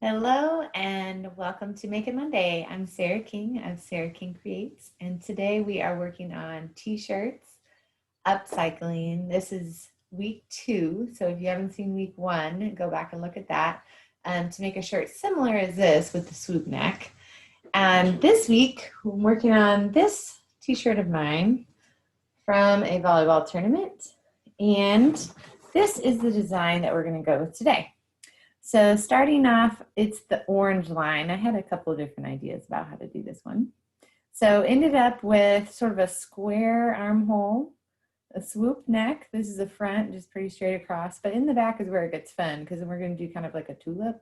Hello and welcome to Make It Monday. I'm Sarah King of Sarah King Creates, and today we are working on t-shirts, upcycling. This is week 2, so if you haven't seen week 1, go back and look at that to make a shirt similar as this with the swoop neck. And this week, I'm working on this t-shirt of mine from a volleyball tournament, and this is the design that we're going to go with today. So starting off, it's the orange line. I had a couple of different ideas about how to do this one. So ended up with sort of a square armhole, a swoop neck. This is the front, just pretty straight across, but in the back is where it gets fun because then we're going to do kind of like a tulip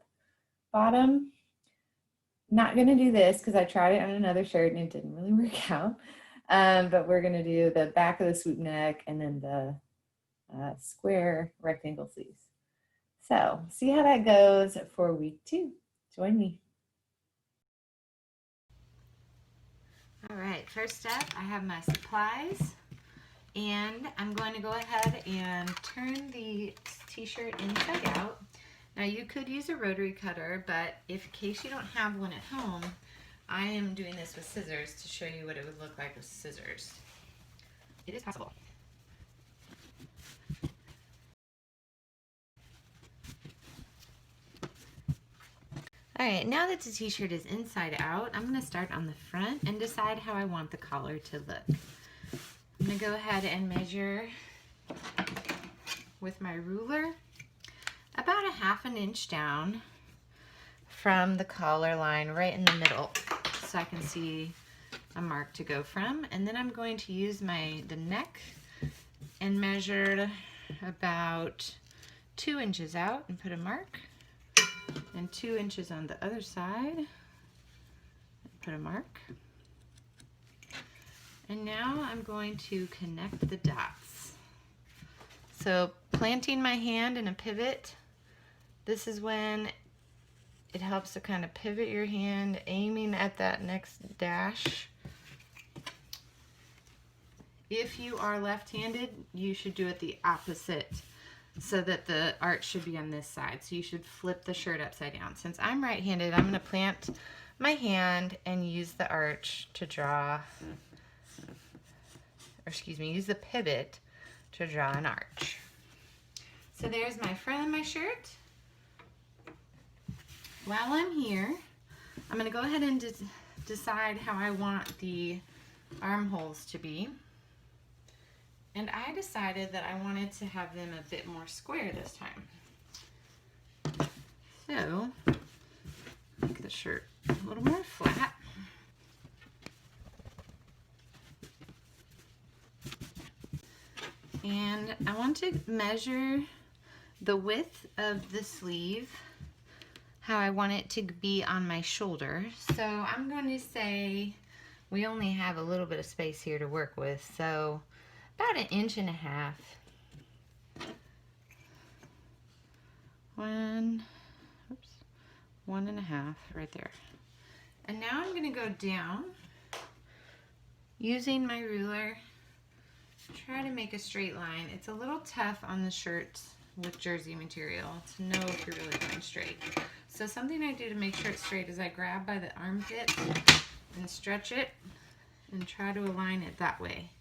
bottom. Not going to do this because I tried it on another shirt and it didn't really work out. But we're going to do the back of the swoop neck and then the square rectangle sleeves. So see how that goes for week 2. Join me. All right, first up, I have my supplies, and I'm going to go ahead and turn the t-shirt inside out. Now you could use a rotary cutter, but in case you don't have one at home, I am doing this with scissors to show you what it would look like with scissors. It is possible. All right, now that the t-shirt is inside out, I'm going to start on the front and decide how I want the collar to look. I'm going to go ahead and measure with my ruler about a ½ inch down from the collar line right in the middle so I can see a mark to go from. And then I'm going to use the neck and measure about 2 inches out and put a mark. And 2 inches on the other side, put a mark. And now I'm going to connect the dots. So planting my hand in a pivot, this is when it helps to kind of pivot your hand, aiming at that next dash. If you are left-handed, you should do it the opposite, so that the arch should be on this side. So you should flip the shirt upside down. Since I'm right-handed, I'm going to plant my hand and use the arch to draw, use the pivot to draw an arch. So there's my front of my shirt. While I'm here, I'm going to go ahead and decide how I want the armholes to be. And I decided that I wanted to have them a bit more square this time. So, make the shirt a little more flat. And I want to measure the width of the sleeve, how I want it to be on my shoulder. So I'm going to say we only have a little bit of space here to work with. So about 1.5 inches. 1.5 right there. And now I'm going to go down using my ruler, try to make a straight line. It's a little tough on the shirts with jersey material to know if you're really going straight. So something I do to make sure it's straight is I grab by the armpit and stretch it and try to align it that way.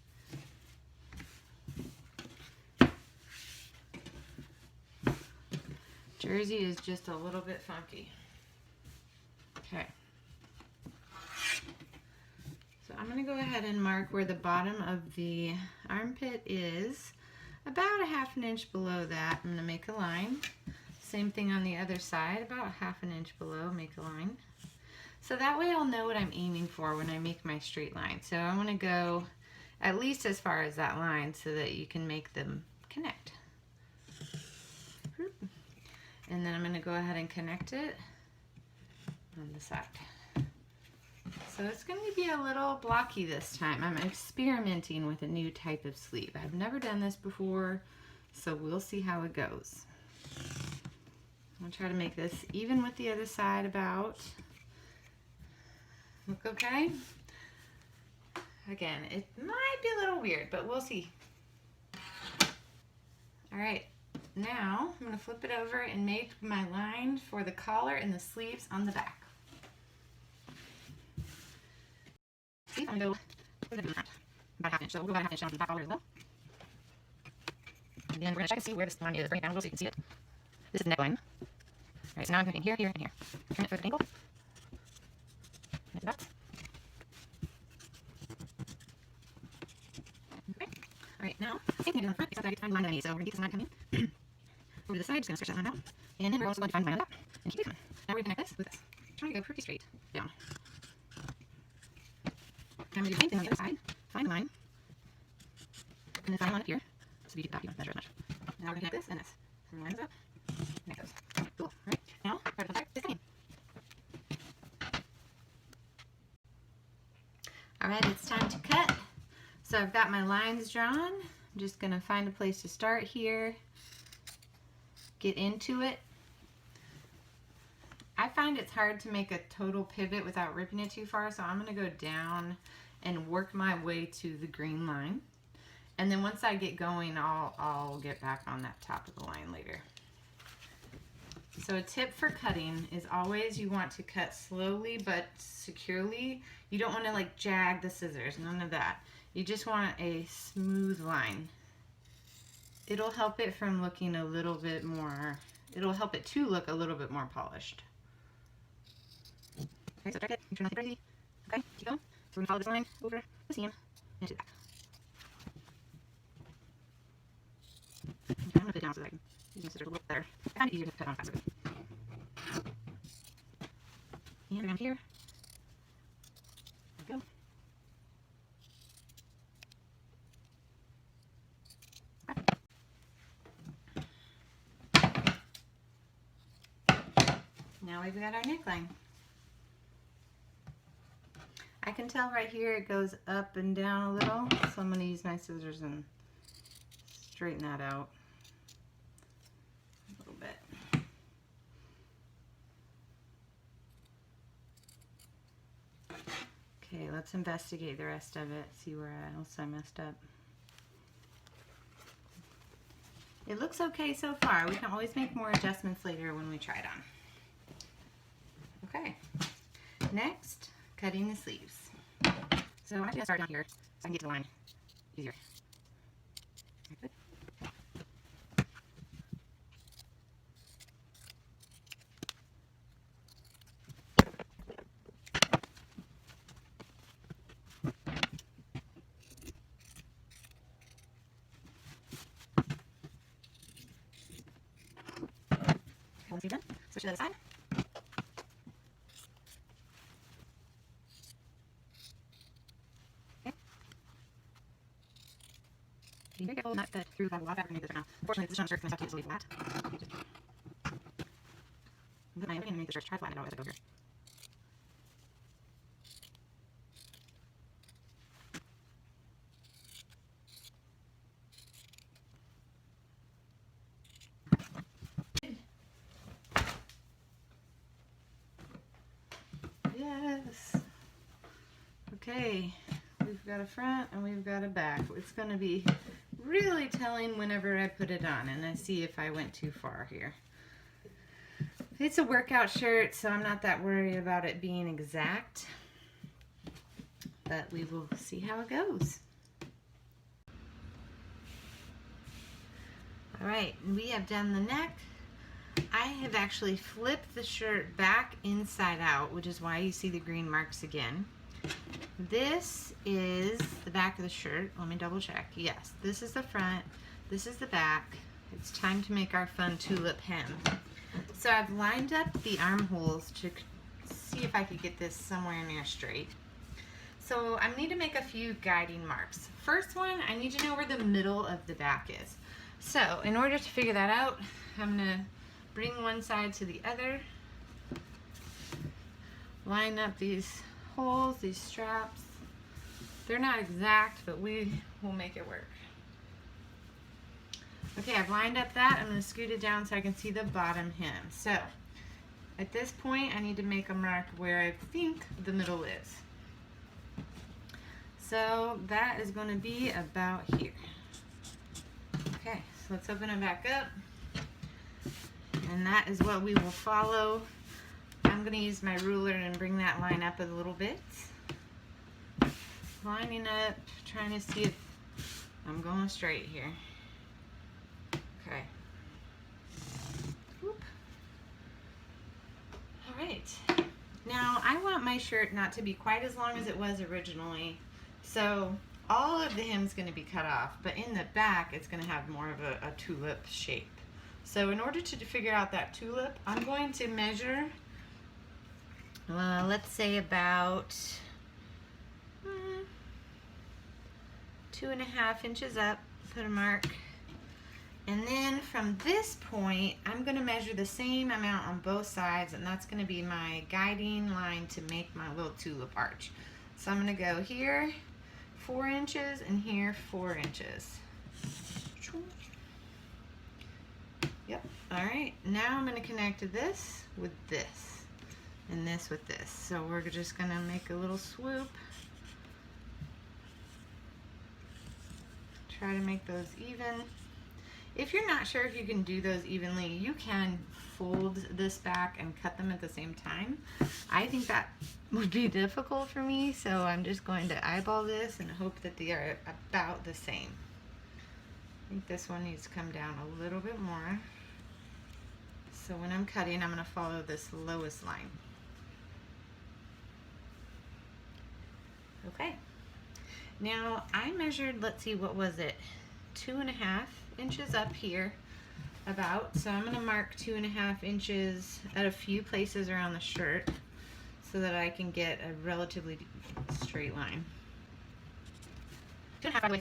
Jersey is just a little bit funky. Okay. So I'm going to go ahead and mark where the bottom of the armpit is. About 1/2 inch below that, I'm going to make a line. Same thing on the other side, about 1/2 inch below, make a line. So that way I'll know what I'm aiming for when I make my straight line. So I want to go at least as far as that line so that you can make them connect. And then I'm going to go ahead and connect it on the side. So it's going to be a little blocky this time. I'm experimenting with a new type of sleeve. I've never done this before, so we'll see how it goes. I'll try to make this even with the other side about. Look okay? Again, it might be a little weird, but we'll see. All right, Now I'm going to flip it over and make my line for the collar and the sleeves on the back. See, I'm going to go about half an inch, so we'll go about half an inch down to the back collar as well. And then we're going to check and see where this line is. Bring it down a little so you can see it. This is the neckline. Alright, so now I'm putting here, here, and here. Turn it for the ankle. Knit it back. Okay. Alright, now, same thing on the front, except I get to find the line that I need. So we're going to keep this line coming. Over to the side, just going to stretch that line out. And then we're also going to find the line on the back. And keep it coming. Now we're going to connect this with this. Trying to go pretty straight down. Now I'm going to do the same thing on the other side. Find the line. And then find the line up here. So you keep it measure as much. Now we're going to connect this and this. So the line is up. Connect those. Cool. Alright, now, right on the back, this cutting. Alright, it's time to cut. So I've got my lines drawn. I'm just going to find a place to start here. Get into it. I find it's hard to make a total pivot without ripping it too far, so I'm going to go down and work my way to the green line. And then once I get going, I'll get back on that top of the line later. So a tip for cutting is always you want to cut slowly but securely. You don't want to like jag the scissors, none of that. You just want a smooth line. It'll help it from looking a little bit more, it'll help it to look a little bit more polished. Okay, so start it, make sure nothing crazy. Okay, keep going. So we're going to follow this line over the seam and to the back. Okay, I'm going to put it down so that I can use my scissors a little bit better. I find it easier to cut on faster. And around here. There we go. Now we've got our neckline. I can tell right here it goes up and down a little, so I'm going to use my scissors and straighten that out a little bit. Okay, let's investigate the rest of it, see where else I messed up. It looks okay so far. We can always make more adjustments later when we try it on. Okay, next, cutting the sleeves. So I'm actually going to start down here so I can get to the line easier. Very good. Okay, once you're done, switch to the other side. Be very careful not to cut through. I have a lot of fabric underneath this right now. Unfortunately, this is on shirt, so I have to use flat. I'm going to make the shirt try to flatten it out as I go here. Yes. Okay. We've got a front and we've got a back. It's going to be really telling whenever I put it on, and I see if I went too far here. It's a workout shirt, so I'm not that worried about it being exact, but we will see how it goes. Alright, we have done the neck. I have actually flipped the shirt back inside out, which is why you see the green marks again. This is the back of the shirt. Let me double check. Yes, this is the front. This is the back. It's time to make our fun tulip hem. So I've lined up the armholes to see if I could get this somewhere near straight. So I need to make a few guiding marks. First one, I need to know where the middle of the back is. So in order to figure that out, I'm going to bring one side to the other, line up these holes, these straps. They're not exact, but we will make it work. Okay, I've lined up that. I'm going to scoot it down so I can see the bottom hem. So at this point, I need to make a mark where I think the middle is. So that is going to be about here. Okay, so let's open it back up. And that is what we will follow. I'm going to use my ruler and bring that line up a little bit. Lining up, trying to see if I'm going straight here. Okay. Whoop. All right. Now I want my shirt not to be quite as long as it was originally. So all of the hem's going to be cut off, but in the back it's going to have more of a tulip shape. So in order to figure out that tulip, I'm going to measure, let's say about 2.5 inches up, put a mark. And then from this point, I'm going to measure the same amount on both sides, and that's going to be my guiding line to make my little tulip arch. So I'm going to go here 4 inches and here 4 inches. Yep. All right. Now I'm going to connect this with this and this with this. So we're just going to make a little swoop. Try to make those even. If you're not sure if you can do those evenly, you can fold this back and cut them at the same time. I think that would be difficult for me, so I'm just going to eyeball this and hope that they are about the same. I think this one needs to come down a little bit more. So when I'm cutting, I'm going to follow this lowest line. Okay. Now I measured, let's see, what was it? 2.5 inches up here about. So I'm going to mark 2.5 inches at a few places around the shirt so that I can get a relatively straight line. 2.5 away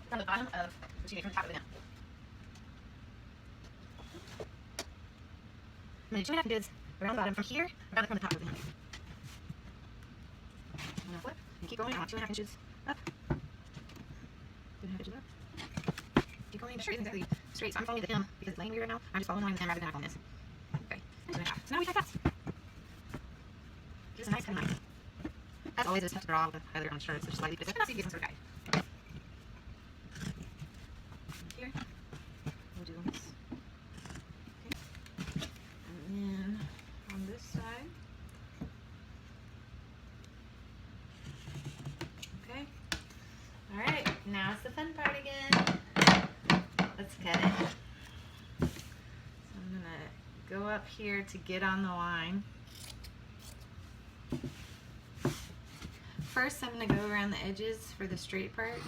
from the bottom of the from the top of the hem. And then 2.5 inches around the bottom from here, around from the top of the hem. I'm going to flip and keep going. I want 2.5 inches up. 2.5 inches up. Keep going. The shirt isn't exactly straight, so I'm following the hem because it's laying weird right now. I'm just following the line with the hem rather than following this. Okay. 2.5. So now we cut that. Just a nice cut line. As always, it's tough to draw with highlighter on shirts, which is slightly different. But not so you get some sort of guide. Here. We'll do this. Okay. And then on this side. Okay. All right. Now it's the fun part again. Let's cut it. So I'm gonna go up here to get on the line. First, I'm gonna go around the edges for the straight part.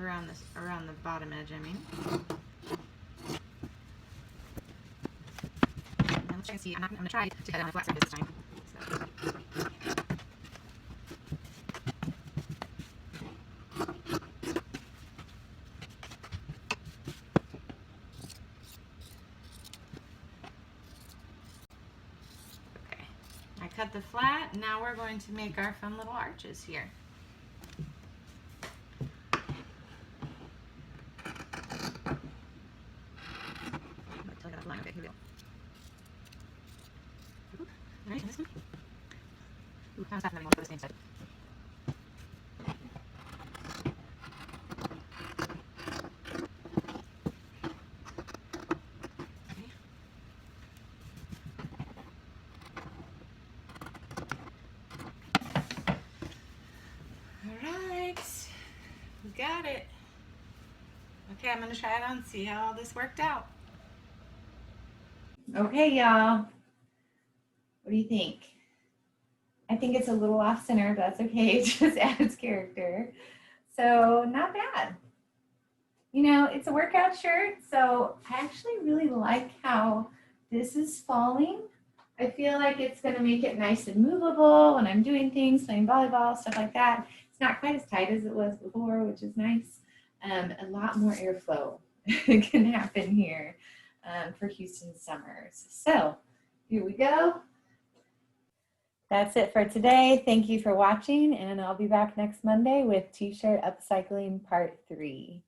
Around the bottom edge, I mean. And let's try and see. I'm gonna try to cut it on a flat surface this time. So. Cut the flat. Now we're going to make our fun little arches here. Alright, and this one. Ooh, how's that? Now we want to go the same side. Got it. Okay, I'm going to try it on and see how all this worked out. Okay, y'all. What do you think? I think it's a little off center, but that's okay. It just adds character. So not bad. You know, it's a workout shirt, so I actually really like how this is falling. I feel like it's going to make it nice and movable when I'm doing things, playing volleyball, stuff like that. It's not quite as tight as it was before, which is nice. A lot more airflow can happen here for Houston summers. So here we go. That's it for today. Thank you for watching, and I'll be back next Monday with T-shirt upcycling part 3.